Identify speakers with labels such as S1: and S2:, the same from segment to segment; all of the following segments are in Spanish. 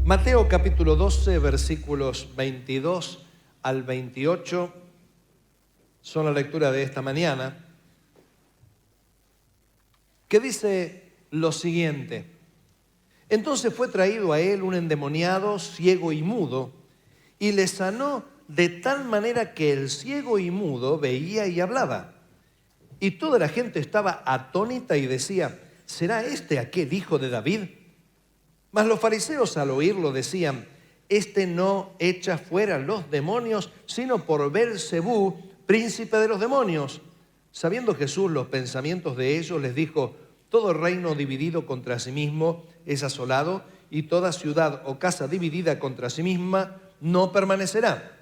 S1: Mateo capítulo 12, versículos 22 al 28 son la lectura de esta mañana, que dice lo siguiente: Entonces fue traído a él un endemoniado, ciego y mudo, y le sanó de tal manera que el ciego y mudo veía y hablaba. Y toda la gente estaba atónita y decía: ¿será este aquel hijo de David? Mas los fariseos al oírlo decían: este no echa fuera los demonios, sino por Beelzebú, príncipe de los demonios. Sabiendo Jesús los pensamientos de ellos, les dijo: todo reino dividido contra sí mismo es asolado, y toda ciudad o casa dividida contra sí misma no permanecerá.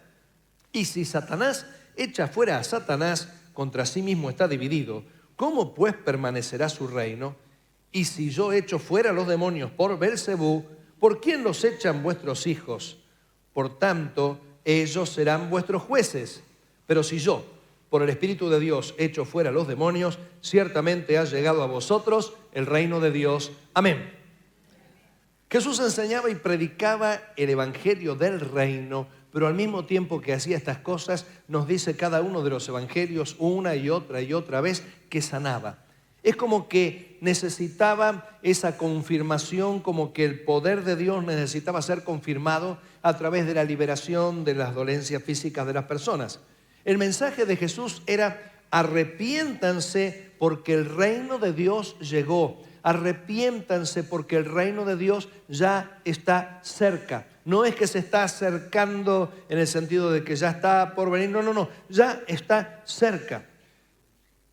S1: Y si Satanás echa fuera a Satanás, contra sí mismo está dividido. ¿Cómo pues permanecerá su reino? Y si yo echo fuera los demonios por Beelzebú, ¿por quién los echan vuestros hijos? Por tanto, ellos serán vuestros jueces. Pero si yo, por el Espíritu de Dios, echo fuera los demonios, ciertamente ha llegado a vosotros el reino de Dios. Amén. Jesús enseñaba y predicaba el evangelio del reino, pero al mismo tiempo que hacía estas cosas, nos dice cada uno de los evangelios una y otra vez que sanaba. Es como que necesitaba esa confirmación, como que el poder de Dios necesitaba ser confirmado a través de la liberación de las dolencias físicas de las personas. El mensaje de Jesús era: arrepiéntanse porque el reino de Dios llegó. Arrepiéntanse porque el reino de Dios ya está cerca. No es que se está acercando en el sentido de que ya está por venir. No, ya está cerca.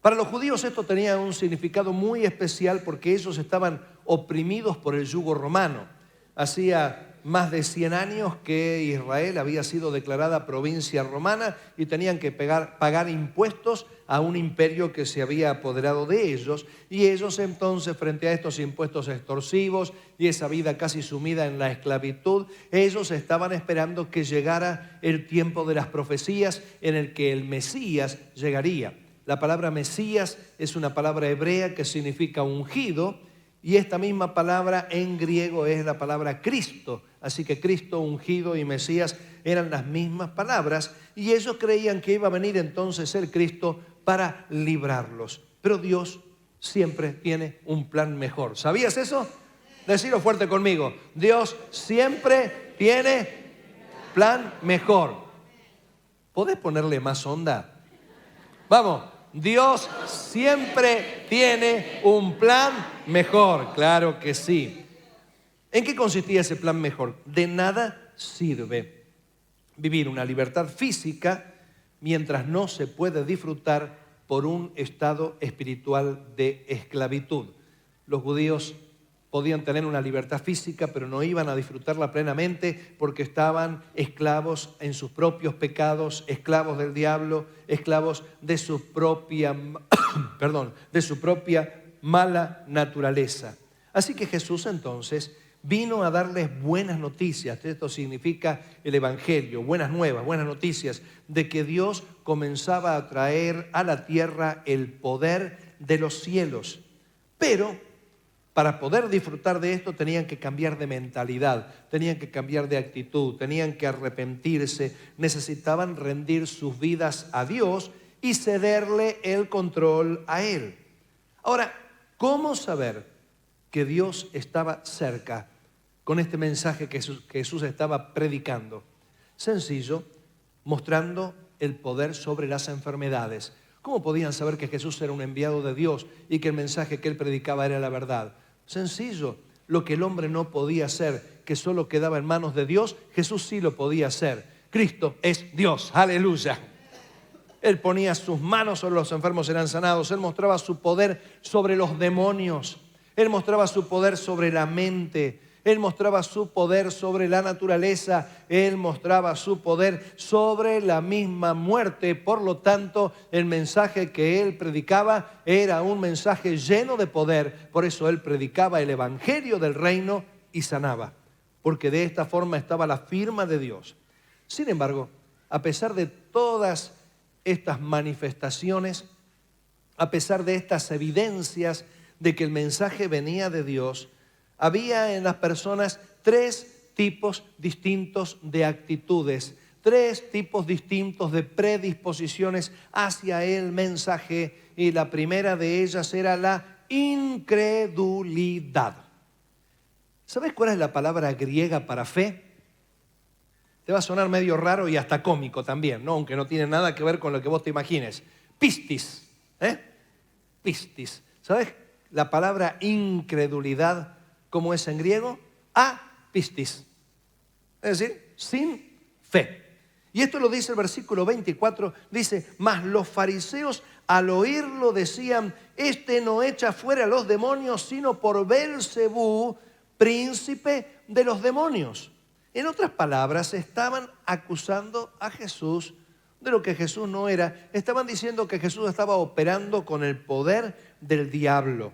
S1: Para los judíos esto tenía un significado muy especial porque ellos estaban oprimidos por el yugo romano. Hacía más de 100 años que Israel había sido declarada provincia romana y tenían que pagar impuestos a un imperio que se había apoderado de ellos. Y ellos entonces, frente a estos impuestos extorsivos y esa vida casi sumida en la esclavitud, ellos estaban esperando que llegara el tiempo de las profecías en el que el Mesías llegaría. La palabra Mesías es una palabra hebrea que significa ungido, y esta misma palabra en griego es la palabra Cristo. Así que Cristo, ungido, y Mesías eran las mismas palabras, y ellos creían que iba a venir entonces el Cristo para librarlos. Pero Dios siempre tiene un plan mejor. ¿Sabías eso? Decilo fuerte conmigo: Dios siempre tiene plan mejor. ¿Podés ponerle más onda? Vamos. Dios siempre tiene un plan mejor, claro que sí. ¿En qué consistía ese plan mejor? De nada sirve vivir una libertad física mientras no se puede disfrutar por un estado espiritual de esclavitud. Los judíos podían tener una libertad física, pero no iban a disfrutarla plenamente porque estaban esclavos en sus propios pecados, esclavos del diablo, esclavos de su propia, de su propia mala naturaleza. Así que Jesús entonces vino a darles buenas noticias. Esto significa el evangelio, buenas nuevas, buenas noticias de que Dios comenzaba a traer a la tierra el poder de los cielos. Pero para poder disfrutar de esto tenían que cambiar de mentalidad, tenían que cambiar de actitud, tenían que arrepentirse, necesitaban rendir sus vidas a Dios y cederle el control a Él. Ahora, ¿cómo saber que Dios estaba cerca con este mensaje que Jesús estaba predicando? Sencillo, mostrando el poder sobre las enfermedades. ¿Cómo podían saber que Jesús era un enviado de Dios y que el mensaje que Él predicaba era la verdad? Sencillo, lo que el hombre no podía hacer, que solo quedaba en manos de Dios, Jesús sí lo podía hacer. Cristo es Dios, aleluya. Él ponía sus manos sobre los enfermos, eran sanados. Él mostraba su poder sobre los demonios. Él mostraba su poder sobre la mente. Él mostraba su poder sobre la naturaleza. Él mostraba su poder sobre la misma muerte. Por lo tanto, el mensaje que Él predicaba era un mensaje lleno de poder. Por eso Él predicaba el evangelio del reino y sanaba, porque de esta forma estaba la firma de Dios. Sin embargo, a pesar de todas estas manifestaciones, a pesar de estas evidencias de que el mensaje venía de Dios, había en las personas tres tipos distintos de actitudes, 3 tipos distintos de predisposiciones hacia el mensaje, y la primera de ellas era la incredulidad. ¿Sabes cuál es la palabra griega para fe? Te va a sonar medio raro y hasta cómico también, ¿no? Aunque no tiene nada que ver con lo que vos te imagines. Pistis, pistis. ¿Sabes la palabra incredulidad cómo es en griego? Apistis. Es decir, sin fe. Y esto lo dice el versículo 24, dice, mas los fariseos al oírlo decían, este no echa fuera a los demonios, sino por Beelzebú, príncipe de los demonios. En otras palabras, estaban acusando a Jesús de lo que Jesús no era. Estaban diciendo que Jesús estaba operando con el poder del diablo.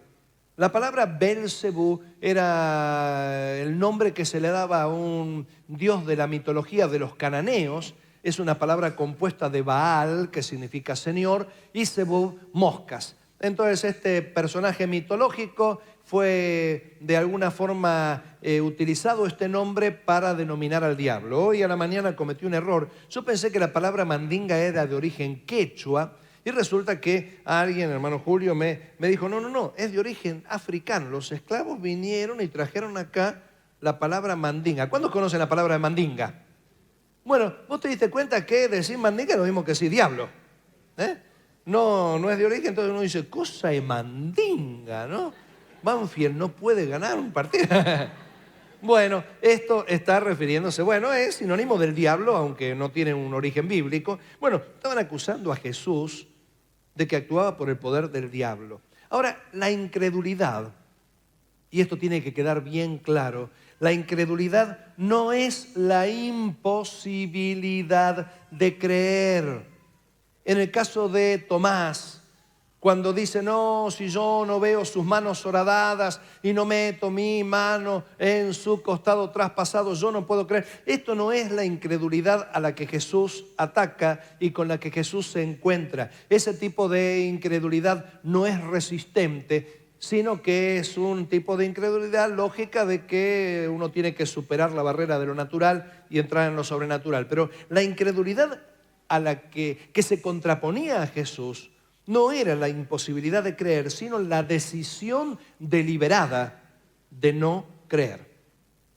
S1: La palabra Beelzebú era el nombre que se le daba a un dios de la mitología de los cananeos. Es una palabra compuesta de Baal, que significa señor, y Zebú, moscas. Entonces este personaje mitológico fue de alguna forma utilizado este nombre para denominar al diablo. Hoy a la mañana cometí un error. Yo pensé que la palabra mandinga era de origen quechua, y resulta que alguien, hermano Julio, me dijo, no, es de origen africano. Los esclavos vinieron y trajeron acá la palabra mandinga. ¿Cuántos conocen la palabra de mandinga? Bueno, vos te diste cuenta que decir mandinga es lo mismo que decir diablo. No es de origen, entonces uno dice, cosa de mandinga, ¿no? Banfield no puede ganar un partido. Bueno, esto está refiriéndose, es sinónimo del diablo, aunque no tiene un origen bíblico. Bueno, estaban acusando a Jesús de que actuaba por el poder del diablo. Ahora, la incredulidad, y esto tiene que quedar bien claro, la incredulidad no es la imposibilidad de creer. En el caso de Tomás, cuando dice, no, si yo no veo sus manos horadadas y no meto mi mano en su costado traspasado, yo no puedo creer. Esto no es la incredulidad a la que Jesús ataca y con la que Jesús se encuentra. Ese tipo de incredulidad no es resistente, sino que es un tipo de incredulidad lógica de que uno tiene que superar la barrera de lo natural y entrar en lo sobrenatural. Pero la incredulidad a la que se contraponía a Jesús no era la imposibilidad de creer, sino la decisión deliberada de no creer.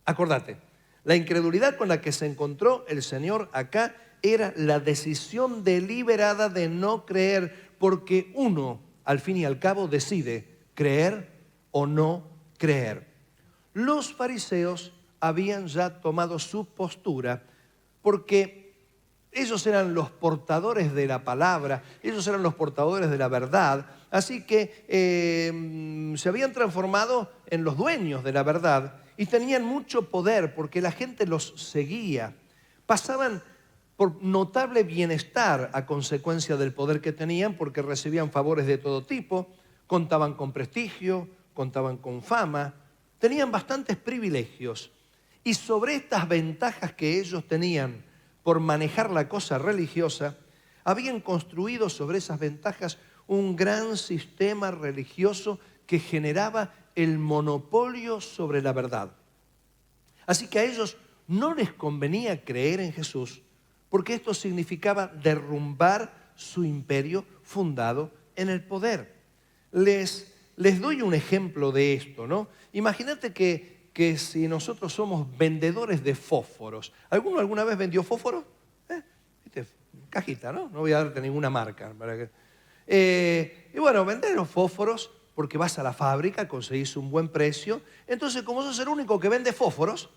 S1: Acordate, la incredulidad con la que se encontró el Señor acá era la decisión deliberada de no creer, porque uno, al fin y al cabo, decide creer o no creer. Los fariseos habían ya tomado su postura porque ellos eran los portadores de la palabra, ellos eran los portadores de la verdad, así que se habían transformado en los dueños de la verdad y tenían mucho poder porque la gente los seguía. Pasaban por notable bienestar a consecuencia del poder que tenían porque recibían favores de todo tipo, contaban con prestigio, contaban con fama, tenían bastantes privilegios. Y sobre estas ventajas que ellos tenían por manejar la cosa religiosa, habían construido sobre esas ventajas un gran sistema religioso que generaba el monopolio sobre la verdad. Así que a ellos no les convenía creer en Jesús, porque esto significaba derrumbar su imperio fundado en el poder. Les doy un ejemplo de esto, ¿no? Imagínate que si nosotros somos vendedores de fósforos. ¿Alguno alguna vez vendió fósforos? ¿Viste? Cajita, ¿no? No voy a darte ninguna marca. Y bueno, vender los fósforos porque vas a la fábrica, conseguís un buen precio. Entonces, como sos el único que vende fósforos,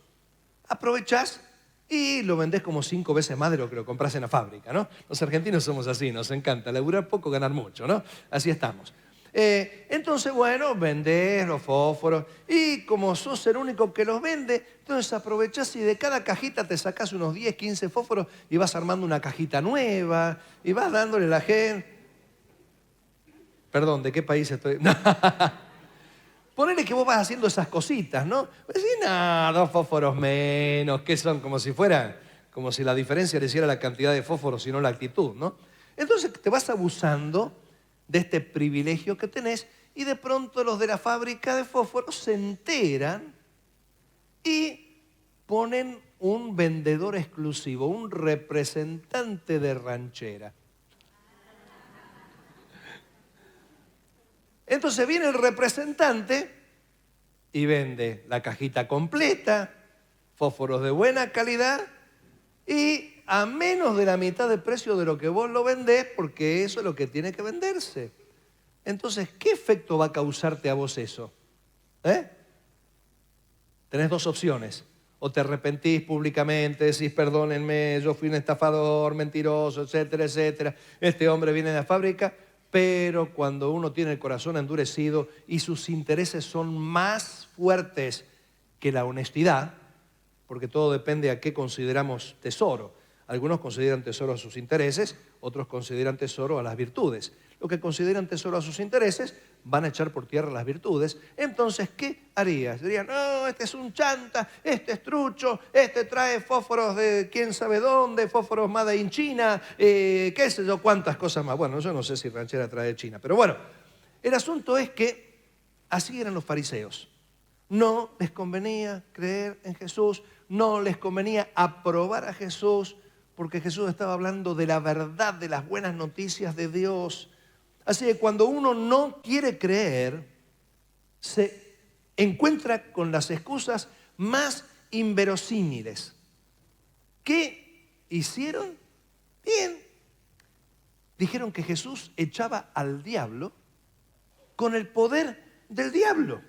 S1: aprovechás y lo vendés como 5 veces más de lo que lo compras en la fábrica, ¿no? Los argentinos somos así, nos encanta laburar poco, ganar mucho, ¿no? Así estamos. Entonces, vendés los fósforos y como sos el único que los vende, entonces aprovechás y de cada cajita te sacás unos 10, 15 fósforos y vas armando una cajita nueva y vas dándole a la gente. Perdón, ¿de qué país estoy? Ponele que vos vas haciendo esas cositas, ¿no? Decís, no, 2 fósforos menos, que son como si la diferencia le hiciera la cantidad de fósforos y no la actitud, ¿no? Entonces te vas abusando de este privilegio que tenés y de pronto los de la fábrica de fósforos se enteran y ponen un vendedor exclusivo, un representante de ranchera. Entonces viene el representante y vende la cajita completa, fósforos de buena calidad y a menos de la mitad del precio de lo que vos lo vendés, porque eso es lo que tiene que venderse. Entonces, ¿qué efecto va a causarte a vos eso? Tenés dos opciones. O te arrepentís públicamente, decís, perdónenme, yo fui un estafador, mentiroso, etcétera, etcétera. Este hombre viene de la fábrica, pero cuando uno tiene el corazón endurecido y sus intereses son más fuertes que la honestidad, porque todo depende a qué consideramos tesoro. Algunos consideran tesoro a sus intereses, otros consideran tesoro a las virtudes. Los que consideran tesoro a sus intereses van a echar por tierra las virtudes. Entonces, ¿qué harías? Dirían, no, este es un chanta, este es trucho, este trae fósforos de quién sabe dónde, fósforos made in China, qué sé yo, cuántas cosas más. Bueno, yo no sé si ranchera trae de China, pero bueno, el asunto es que así eran los fariseos. No les convenía creer en Jesús, no les convenía aprobar a Jesús, porque Jesús estaba hablando de la verdad, de las buenas noticias de Dios. Así que cuando uno no quiere creer, se encuentra con las excusas más inverosímiles. ¿Qué hicieron? Bien. Dijeron que Jesús echaba al diablo con el poder del diablo.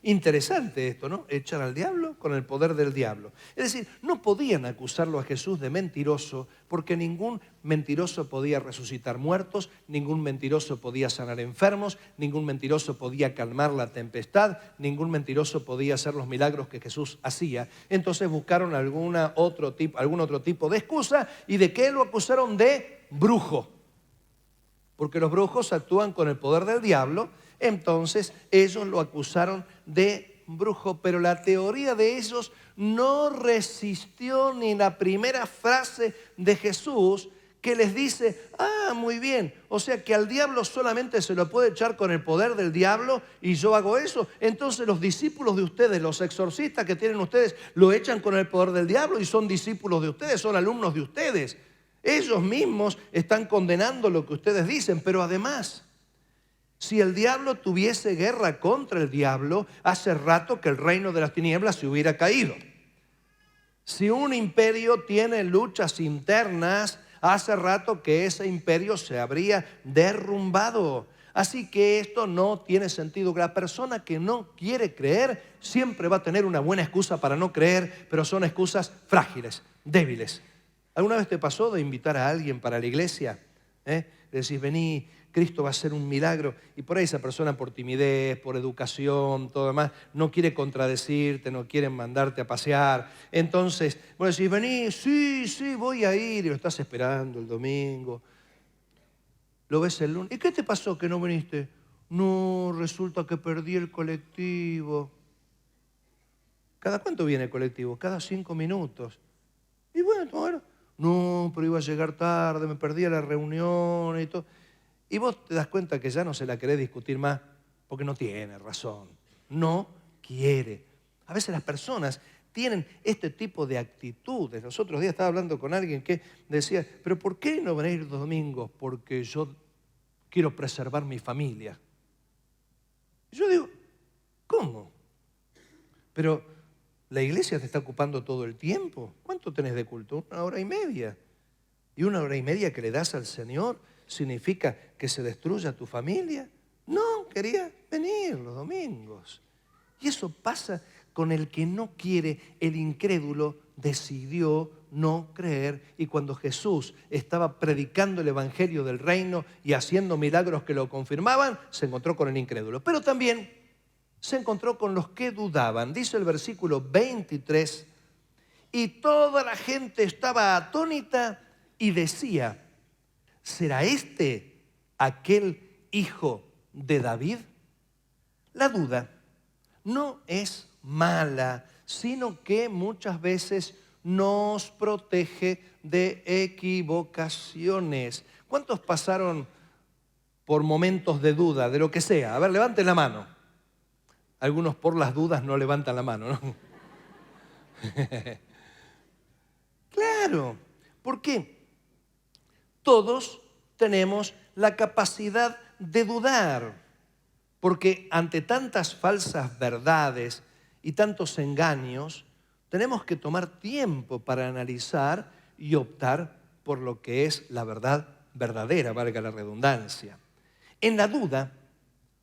S1: Interesante esto, ¿no? Echar al diablo con el poder del diablo. Es decir, no podían acusarlo a Jesús de mentiroso porque ningún mentiroso podía resucitar muertos, ningún mentiroso podía sanar enfermos, ningún mentiroso podía calmar la tempestad, ningún mentiroso podía hacer los milagros que Jesús hacía. Entonces buscaron algún otro tipo de excusa. ¿Y de qué lo acusaron? De brujo. Porque los brujos actúan con el poder del diablo. Entonces ellos lo acusaron de brujo, pero la teoría de ellos no resistió ni la primera frase de Jesús que les dice, muy bien, o sea que al diablo solamente se lo puede echar con el poder del diablo y yo hago eso. Entonces los discípulos de ustedes, los exorcistas que tienen ustedes, lo echan con el poder del diablo y son discípulos de ustedes, son alumnos de ustedes. Ellos mismos están condenando lo que ustedes dicen, pero además, si el diablo tuviese guerra contra el diablo, hace rato que el reino de las tinieblas se hubiera caído. Si un imperio tiene luchas internas, hace rato que ese imperio se habría derrumbado. Así que esto no tiene sentido. La persona que no quiere creer siempre va a tener una buena excusa para no creer, pero son excusas frágiles, débiles. ¿Alguna vez te pasó de invitar a alguien para la iglesia? Le decís, vení, Cristo va a hacer un milagro. Y por ahí esa persona por timidez, por educación, todo demás, no quiere contradecirte, no quiere mandarte a pasear. Entonces, vos decís, vení, sí, voy a ir. Y lo estás esperando el domingo. Lo ves el lunes. ¿Y qué te pasó que no viniste? No, resulta que perdí el colectivo. ¿Cada cuánto viene el colectivo? Cada 5 minutos. Y bueno, no, pero iba a llegar tarde, me perdí la reunión y todo. Y vos te das cuenta que ya no se la querés discutir más porque no tiene razón. No quiere. A veces las personas tienen este tipo de actitudes. Los otros días estaba hablando con alguien que decía, pero ¿por qué no venir los domingos? Porque yo quiero preservar mi familia. Y yo digo, ¿cómo? Pero la iglesia te está ocupando todo el tiempo. ¿Cuánto tenés de culto? 1 hora y media. ¿Y 1 hora y media que le das al Señor significa que se destruya tu familia? No, quería venir los domingos. Y eso pasa con el que no quiere. El incrédulo decidió no creer. Y cuando Jesús estaba predicando el evangelio del reino y haciendo milagros que lo confirmaban, se encontró con el incrédulo. Pero también se encontró con los que dudaban. Dice el versículo 23, y toda la gente estaba atónita y decía, ¿será este aquel hijo de David? La duda no es mala, sino que muchas veces nos protege de equivocaciones. ¿Cuántos pasaron por momentos de duda, de lo que sea? A ver, levanten la mano. Algunos por las dudas no levantan la mano, ¿no? Claro, ¿por qué? Todos tenemos la capacidad de dudar, porque ante tantas falsas verdades y tantos engaños, tenemos que tomar tiempo para analizar y optar por lo que es la verdad verdadera, valga la redundancia. En la duda,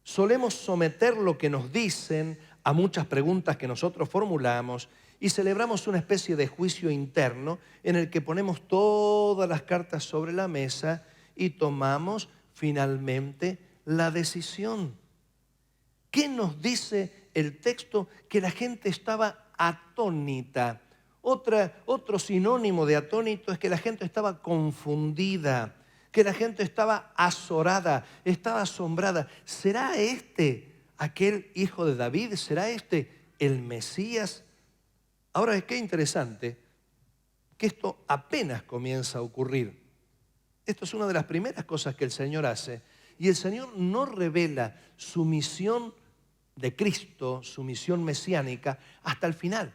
S1: solemos someter lo que nos dicen a muchas preguntas que nosotros formulamos y celebramos una especie de juicio interno en el que ponemos todas las cartas sobre la mesa y tomamos finalmente la decisión. ¿Qué nos dice el texto? Que la gente estaba atónita. Otro sinónimo de atónito es que la gente estaba confundida, que la gente estaba azorada, estaba asombrada. ¿Será este aquel hijo de David? ¿Será este el Mesías? Ahora, qué interesante que esto apenas comienza a ocurrir. Esto es una de las primeras cosas que el Señor hace. Y el Señor no revela su misión de Cristo, su misión mesiánica, hasta el final.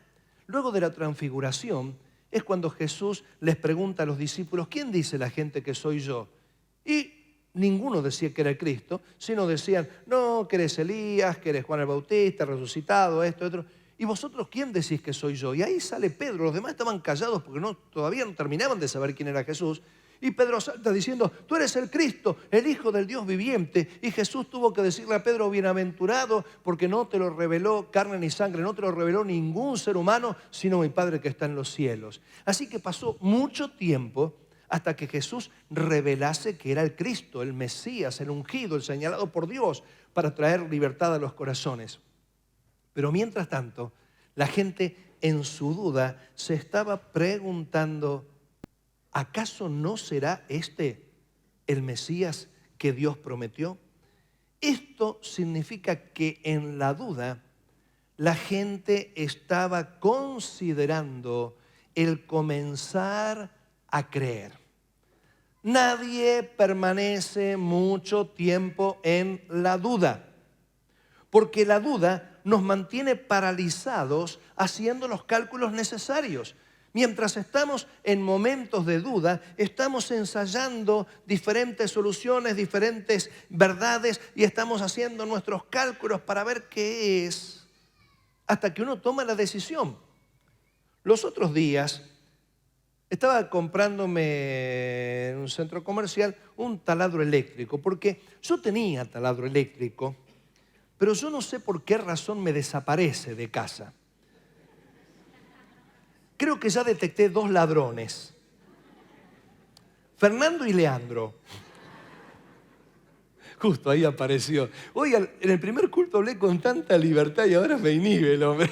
S1: Luego de la transfiguración es cuando Jesús les pregunta a los discípulos: ¿quién dice la gente que soy yo? Y ninguno decía que era el Cristo, sino decían: no, que eres Elías, que eres Juan el Bautista, resucitado, esto, otro. ¿Y vosotros quién decís que soy yo? Y ahí sale Pedro. Los demás estaban callados porque todavía no terminaban de saber quién era Jesús. Y Pedro salta diciendo: tú eres el Cristo, el Hijo del Dios viviente. Y Jesús tuvo que decirle a Pedro: bienaventurado, porque no te lo reveló carne ni sangre, no te lo reveló ningún ser humano, sino mi Padre que está en los cielos. Así que pasó mucho tiempo hasta que Jesús revelase que era el Cristo, el Mesías, el ungido, el señalado por Dios para traer libertad a los corazones. Pero mientras tanto, la gente en su duda se estaba preguntando: ¿acaso no será este el Mesías que Dios prometió? Esto significa que en la duda la gente estaba considerando el comenzar a creer. Nadie permanece mucho tiempo en la duda, porque la duda nos mantiene paralizados haciendo los cálculos necesarios. Mientras estamos en momentos de duda, estamos ensayando diferentes soluciones, diferentes verdades y estamos haciendo nuestros cálculos para ver qué es, hasta que uno toma la decisión. Los otros días estaba comprándome en un centro comercial un taladro eléctrico, porque yo tenía taladro eléctrico, pero yo no sé por qué razón me desaparece de casa. Creo que ya detecté 2 ladrones, Fernando y Leandro. Justo ahí apareció. Oiga, en el primer culto hablé con tanta libertad y ahora me inhibe el hombre.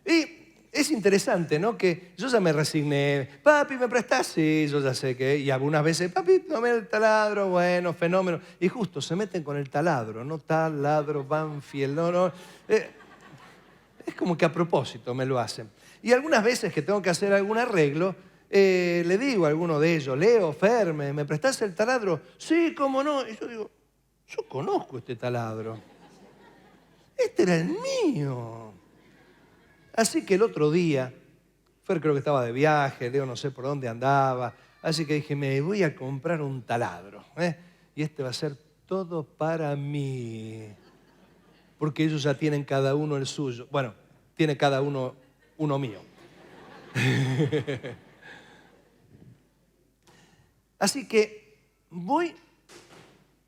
S1: Y es interesante, ¿no? Que yo ya me resigné. Papi, ¿me prestás? Sí, yo ya sé que. Y algunas veces: papi, tomé el taladro, bueno, fenómeno. Y justo se meten con el taladro, ¿no? Taladro, Banfield, no. Es como que a propósito me lo hacen. Y algunas veces que tengo que hacer algún arreglo, le digo a alguno de ellos: Leo, Fer, ¿me prestás el taladro? Sí, cómo no. Y yo digo: yo conozco este taladro. Este era el mío. Así que el otro día, Fer creo que estaba de viaje, Leo no sé por dónde andaba, así que dije: me voy a comprar un taladro, y este va a ser todo para mí. Porque ellos ya tienen cada uno el suyo. Bueno, tiene cada uno mío. Así que voy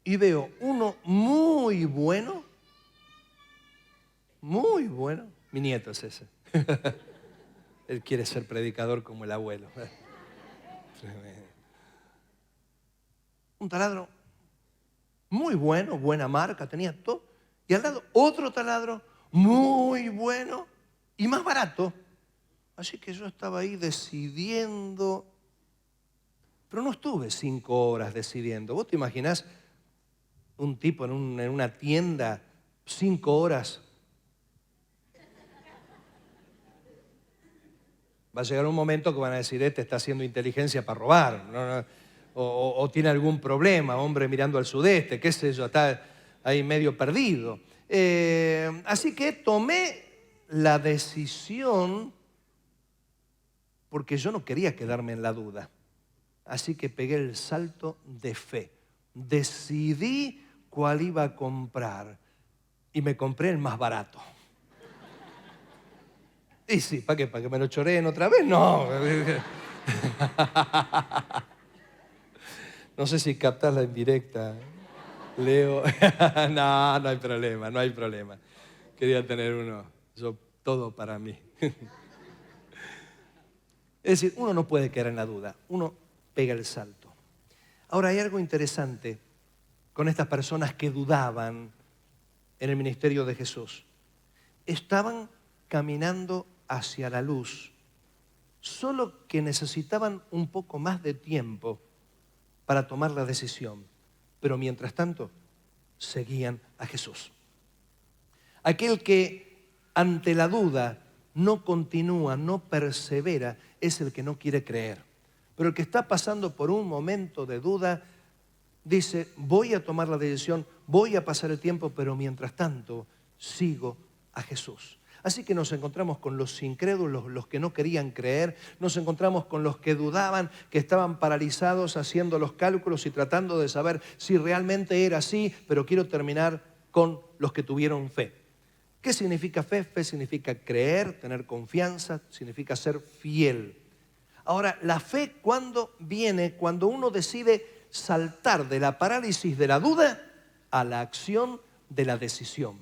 S1: y veo uno muy bueno. Mi nieto es ese. Él quiere ser predicador como el abuelo. Un taladro muy bueno, buena marca, tenía todo. Y al lado otro taladro muy bueno y más barato. Así que yo estaba ahí decidiendo, pero no estuve 5 horas decidiendo. ¿Vos te imaginás un tipo en una tienda 5 horas? Va a llegar un momento que van a decir: este está haciendo inteligencia para robar, ¿no? O tiene algún problema, hombre mirando al sudeste, qué sé yo, está ahí medio perdido. Así que tomé la decisión porque yo no quería quedarme en la duda. Así que pegué el salto de fe. Decidí cuál iba a comprar y me compré el más barato. Y sí, ¿para qué? ¿Para que me lo choreen otra vez? No. No sé si captás la indirecta, Leo. No, no hay problema, no hay problema. Quería tener uno, yo todo para mí. Es decir, uno no puede quedar en la duda, uno pega el salto. Ahora, hay algo interesante con estas personas que dudaban en el ministerio de Jesús. Estaban caminando hacia la luz, solo que necesitaban un poco más de tiempo para tomar la decisión. Pero mientras tanto, seguían a Jesús. Aquel que ante la duda no continúa, no persevera, es el que no quiere creer. Pero el que está pasando por un momento de duda, dice, voy a tomar la decisión, voy a pasar el tiempo, pero mientras tanto, sigo a Jesús. Así que nos encontramos con los incrédulos, los que no querían creer, nos encontramos con los que dudaban, que estaban paralizados haciendo los cálculos y tratando de saber si realmente era así, pero quiero terminar con los que tuvieron fe. ¿Qué significa fe? Fe significa creer, tener confianza, significa ser fiel. Ahora, la fe, ¿cuándo viene? Cuando uno decide saltar de la parálisis de la duda a la acción de la decisión.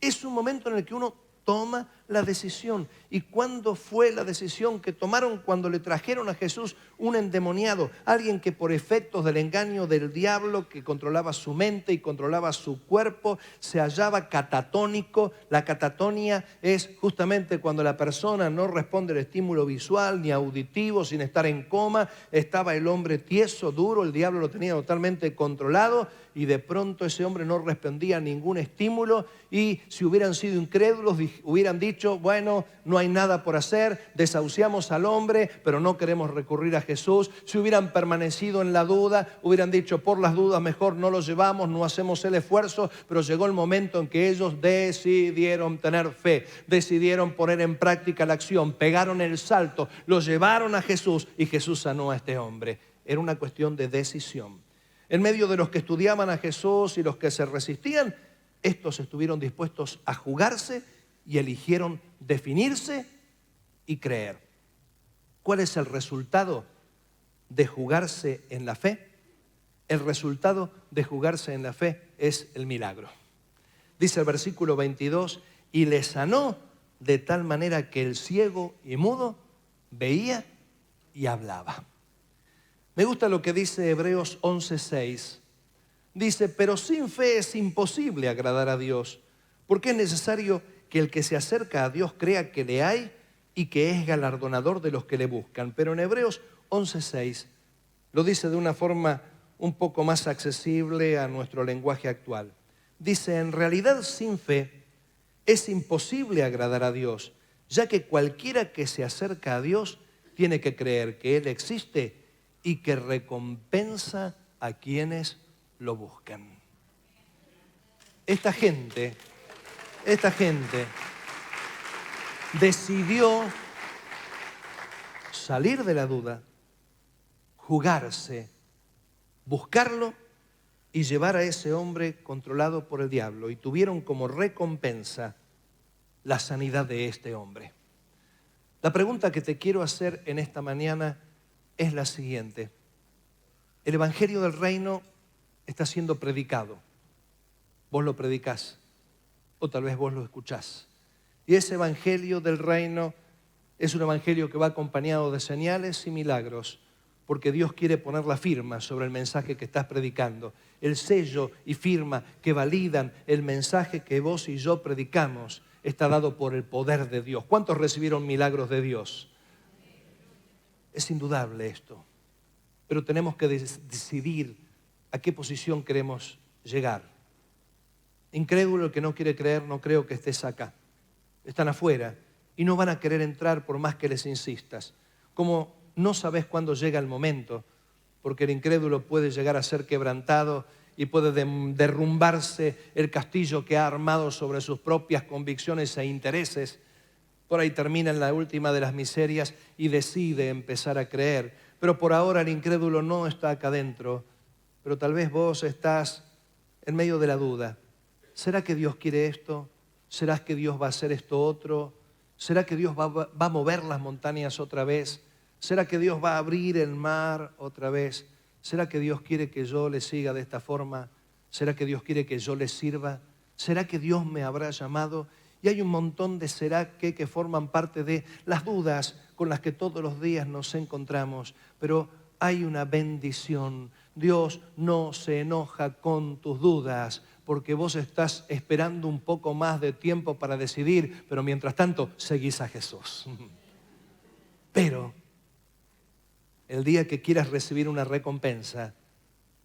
S1: Es un momento en el que uno toma la decisión. ¿Y cuándo fue la decisión que tomaron? Cuando le trajeron a Jesús un endemoniado, alguien que por efectos del engaño del diablo, que controlaba su mente y controlaba su cuerpo, se hallaba catatónico. La catatonia es justamente cuando la persona no responde al estímulo visual ni auditivo, sin estar en coma. Estaba el hombre tieso, duro, el diablo lo tenía totalmente controlado y de pronto ese hombre no respondía a ningún estímulo, y si hubieran sido incrédulos hubieran dicho, bueno, no hay nada por hacer, desahuciamos al hombre, pero no queremos recurrir a Jesús. Si hubieran permanecido en la duda, hubieran dicho, por las dudas mejor no lo llevamos, no hacemos el esfuerzo. Pero llegó el momento en que ellos decidieron tener fe, decidieron poner en práctica la acción, pegaron el salto, lo llevaron a Jesús y Jesús sanó a este hombre. Era una cuestión de decisión. En medio de los que estudiaban a Jesús y los que se resistían, estos estuvieron dispuestos a jugarse y eligieron definirse y creer. ¿Cuál es el resultado de jugarse en la fe? El resultado de jugarse en la fe es el milagro. Dice el versículo 22, y le sanó de tal manera que el ciego y mudo veía y hablaba. Me gusta lo que dice Hebreos 11:6. Dice, pero sin fe es imposible agradar a Dios, porque es necesario que el que se acerca a Dios crea que le hay y que es galardonador de los que le buscan. Pero en Hebreos 11:6 lo dice de una forma un poco más accesible a nuestro lenguaje actual. Dice, en realidad sin fe es imposible agradar a Dios, ya que cualquiera que se acerca a Dios tiene que creer que Él existe y que recompensa a quienes lo buscan. Esta gente decidió salir de la duda, jugarse, buscarlo y llevar a ese hombre controlado por el diablo. Y tuvieron como recompensa la sanidad de este hombre. La pregunta que te quiero hacer en esta mañana es la siguiente. El evangelio del reino está siendo predicado. Vos lo predicás o tal vez vos lo escuchás. Y ese evangelio del reino es un evangelio que va acompañado de señales y milagros, porque Dios quiere poner la firma sobre el mensaje que estás predicando. El sello y firma que validan el mensaje que vos y yo predicamos está dado por el poder de Dios. ¿Cuántos recibieron milagros de Dios? Es indudable esto, pero tenemos que decidir a qué posición queremos llegar. Incrédulo, el que no quiere creer, no creo que estés acá. Están afuera y no van a querer entrar por más que les insistas. Como no sabes cuándo llega el momento, porque el incrédulo puede llegar a ser quebrantado y puede derrumbarse el castillo que ha armado sobre sus propias convicciones e intereses. Por ahí termina en la última de las miserias y decide empezar a creer. Pero por ahora el incrédulo no está acá adentro. Pero tal vez vos estás en medio de la duda. ¿Será que Dios quiere esto? ¿Será que Dios va a hacer esto otro? ¿Será que Dios va a mover las montañas otra vez? ¿Será que Dios va a abrir el mar otra vez? ¿Será que Dios quiere que yo le siga de esta forma? ¿Será que Dios quiere que yo le sirva? ¿Será que Dios me habrá llamado? Y hay un montón de será que forman parte de las dudas con las que todos los días nos encontramos. Pero hay una bendición. Dios no se enoja con tus dudas porque vos estás esperando un poco más de tiempo para decidir, pero mientras tanto seguís a Jesús. Pero el día que quieras recibir una recompensa,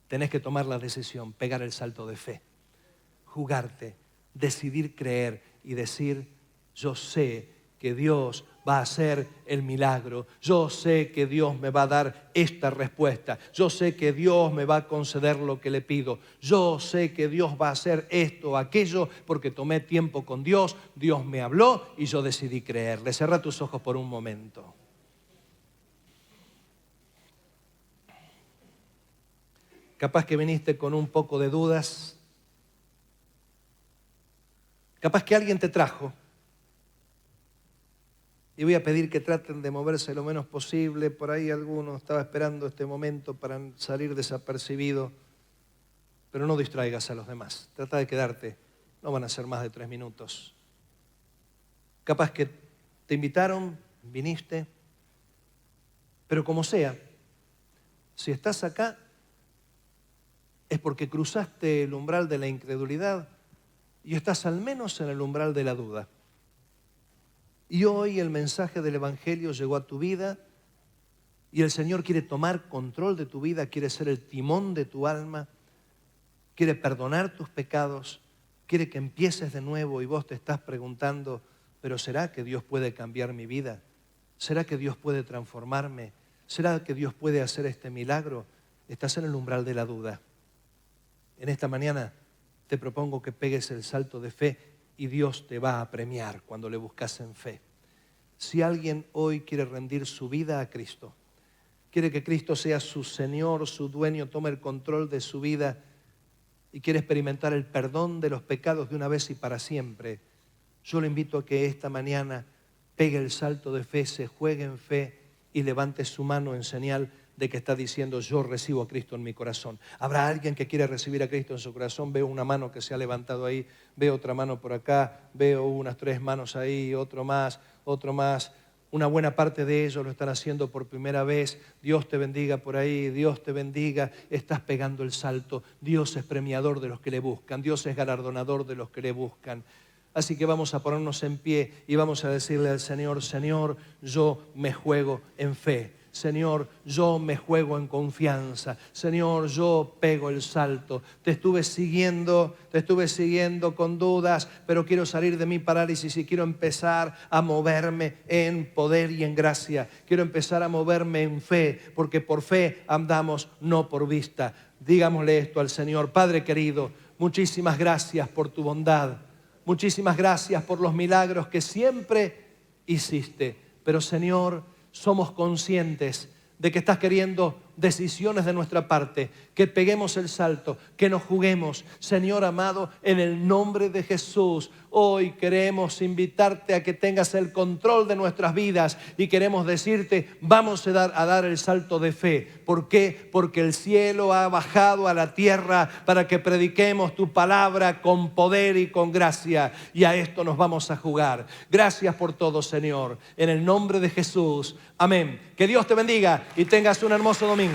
S1: tenés que tomar la decisión, pegar el salto de fe, jugarte, decidir creer y decir, yo sé que Dios va a hacer el milagro, yo sé que Dios me va a dar esta respuesta, yo sé que Dios me va a conceder lo que le pido, yo sé que Dios va a hacer esto o aquello porque tomé tiempo con Dios, Dios me habló y yo decidí creerle. Cerrá tus ojos por un momento. Capaz que viniste con un poco de dudas. Capaz que alguien te trajo. Y voy a pedir que traten de moverse lo menos posible. Por ahí alguno estaba esperando este momento para salir desapercibido. Pero no distraigas a los demás. Trata de quedarte. No van a ser más de 3 minutos. Capaz que te invitaron, viniste. Pero como sea, si estás acá, es porque cruzaste el umbral de la incredulidad y estás al menos en el umbral de la duda. Y hoy el mensaje del Evangelio llegó a tu vida y el Señor quiere tomar control de tu vida, quiere ser el timón de tu alma, quiere perdonar tus pecados, quiere que empieces de nuevo y vos te estás preguntando, ¿pero será que Dios puede cambiar mi vida? ¿Será que Dios puede transformarme? ¿Será que Dios puede hacer este milagro? Estás en el umbral de la duda. En esta mañana te propongo que pegues el salto de fe y Dios te va a premiar cuando le buscas en fe. Si alguien hoy quiere rendir su vida a Cristo, quiere que Cristo sea su Señor, su dueño, tome el control de su vida y quiere experimentar el perdón de los pecados de una vez y para siempre, yo le invito a que esta mañana pegue el salto de fe, se juegue en fe y levante su mano en señal de que está diciendo, yo recibo a Cristo en mi corazón. ¿Habrá alguien que quiere recibir a Cristo en su corazón? Veo una mano que se ha levantado ahí, veo otra mano por acá, veo unas 3 manos ahí, otro más. Una buena parte de ellos lo están haciendo por primera vez. Dios te bendiga por ahí, Dios te bendiga. Estás pegando el salto. Dios es premiador de los que le buscan, Dios es galardonador de los que le buscan. Así que vamos a ponernos en pie y vamos a decirle al Señor, Señor, yo me juego en fe. Señor, yo me juego en confianza. Señor, yo pego el salto. Te estuve siguiendo con dudas, pero quiero salir de mi parálisis y quiero empezar a moverme en poder y en gracia. Quiero empezar a moverme en fe, porque por fe andamos, no por vista. Digámosle esto al Señor. Padre querido, muchísimas gracias por tu bondad. Muchísimas gracias por los milagros que siempre hiciste. Pero Señor, somos conscientes de que estás queriendo decisiones de nuestra parte, que peguemos el salto, que nos juguemos. Señor amado, en el nombre de Jesús, hoy queremos invitarte a que tengas el control de nuestras vidas y queremos decirte, vamos a dar el salto de fe. ¿Por qué? Porque el cielo ha bajado a la tierra para que prediquemos tu palabra con poder y con gracia, y a esto nos vamos a jugar. Gracias por todo, Señor, en el nombre de Jesús. Amén. Que Dios te bendiga y tengas un hermoso domingo.